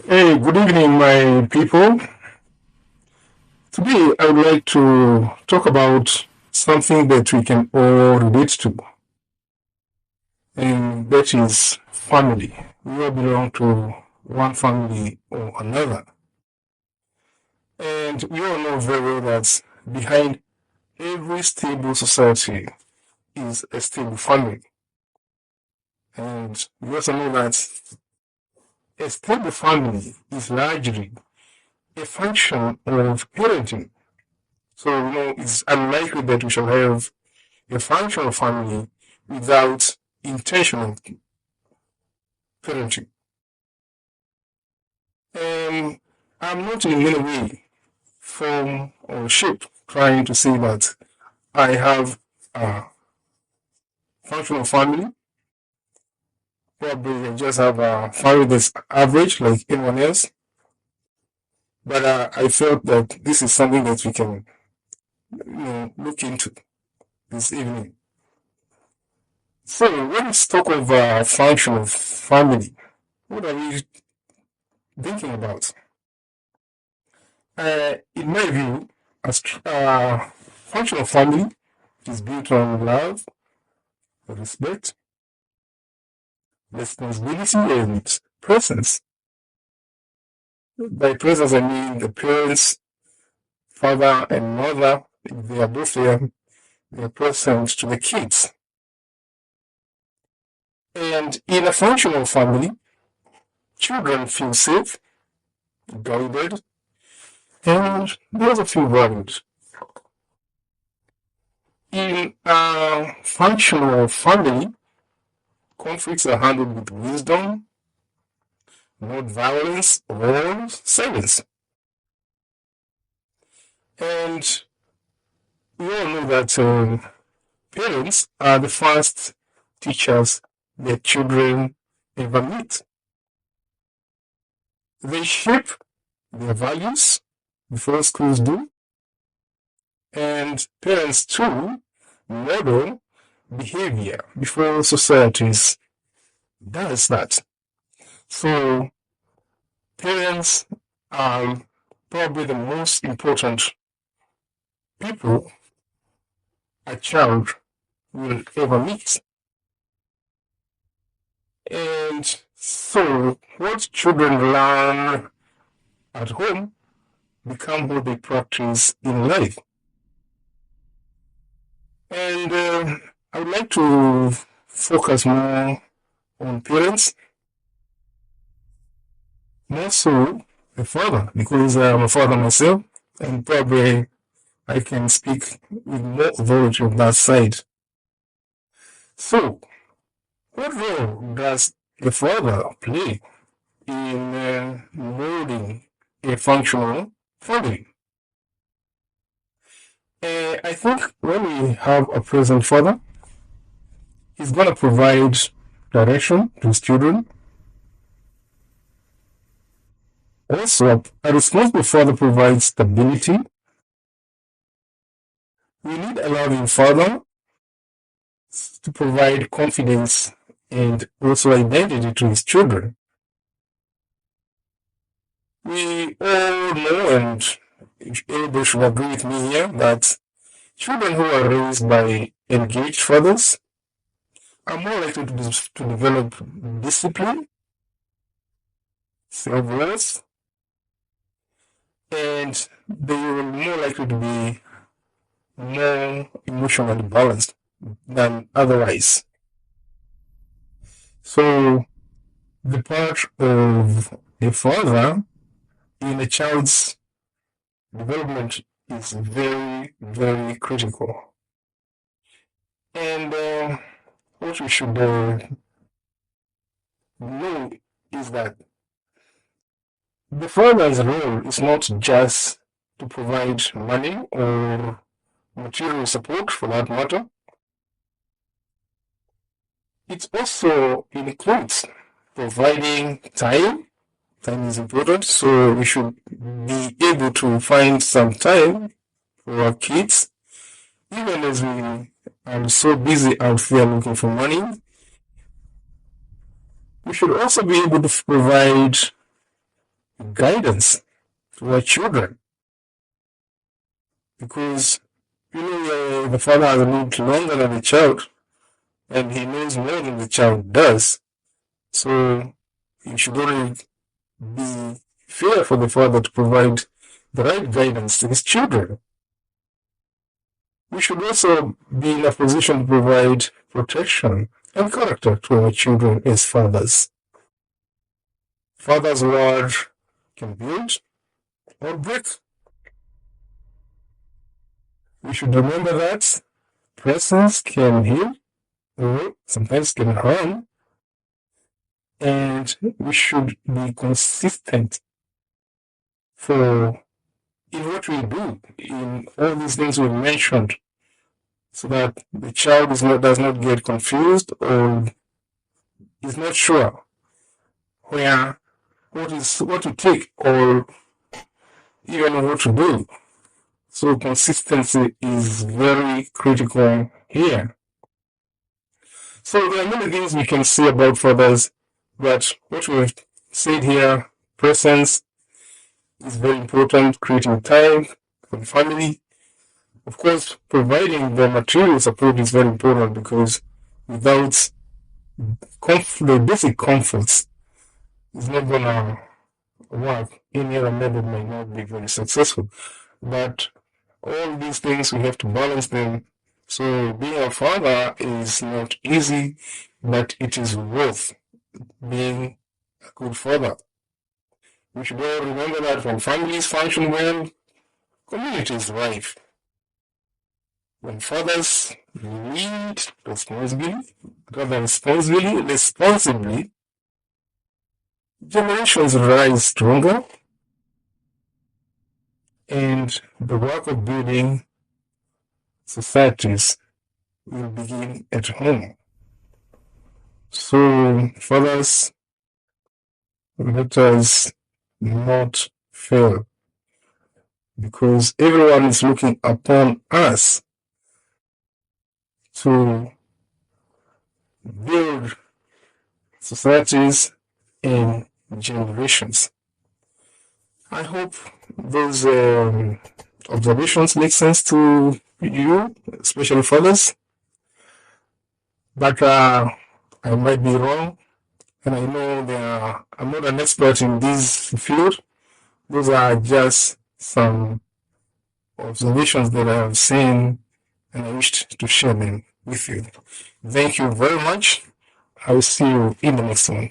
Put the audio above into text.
Hey, good evening, my people. Today, I would like to talk about something that we can all relate to, and that is family. We all belong to one family or another. And we all know very well that behind every stable society is a stable family. And we also know that a stable family is largely a function of parenting. So, it's unlikely that we shall have a functional family without intentional parenting. And I'm not in any way, form, or shape trying to say that I have a functional family. Probably I just have a family that's average like anyone else. But I felt that this is something that we can look into this evening. So when we talk of functional family, what are we thinking about? In my view, a functional family is built on love, respect, responsibility, and presence. By presence, I mean the parents, father and mother, if they are both there, they are present to the kids. And in a functional family, children feel safe, guided, and they also feel valued. In a functional family, conflicts are handled with wisdom, not violence or silence. And we all know that parents are the first teachers their children ever meet. They shape their values before schools do, and parents too model behavior before societies does that. So parents are probably the most important people a child will ever meet. And so what children learn at home become what they practice in life. And I would like to focus more on parents, more so the father, because I'm a father myself, and probably I can speak with more authority on that side. So, what role does the father play in molding a functional family? I think when we have a present father, he's going to provide direction to his children. Also, a responsible father provides stability. We need a loving father to provide confidence and also identity to his children. We all know, and everybody should agree with me here, that children who are raised by engaged fathers are more likely to develop discipline, self-worth, and they will more likely to be more emotionally balanced than otherwise. So the part of a father in a child's development is very, very critical. And what we should know is that the father's role is not just to provide money or material support for that matter. It also includes providing time. Time is important, so we should be able to find some time for our kids, even as we are so busy out there looking for money. We should also be able to provide guidance to our children. Because the father has lived longer than the child, and he knows more than the child does. So it should only be fair for the father to provide the right guidance to his children. We should also be in a position to provide protection and character to our children as fathers. Father's word can build or break. We should remember that presence can heal or sometimes can harm, and we should be consistent in what we do, in all these things we mentioned, so that the child does not get confused or is not sure what to take or even what to do. So consistency is very critical here. So there are many things we can say about fathers, but what we've said here, presence is very important, creating time for the family. Of course, providing the material support is very important, because without the basic comforts, it's not gonna work. Any other method might not be very successful. But all these things, we have to balance them. So being a father is not easy, but it is worth being a good father. We should all remember that when families function well, communities thrive. When fathers lead responsibly, generations rise stronger, and the work of building societies will begin at home. So, fathers, let us not fail, because everyone is looking upon us to build societies and generations. I hope those observations make sense to you, especially fathers. But I might be wrong, and I know I'm not an expert in this field. Those are just some observations that I have seen, and I wished to share them with you. Thank you very much. I will see you in the next one.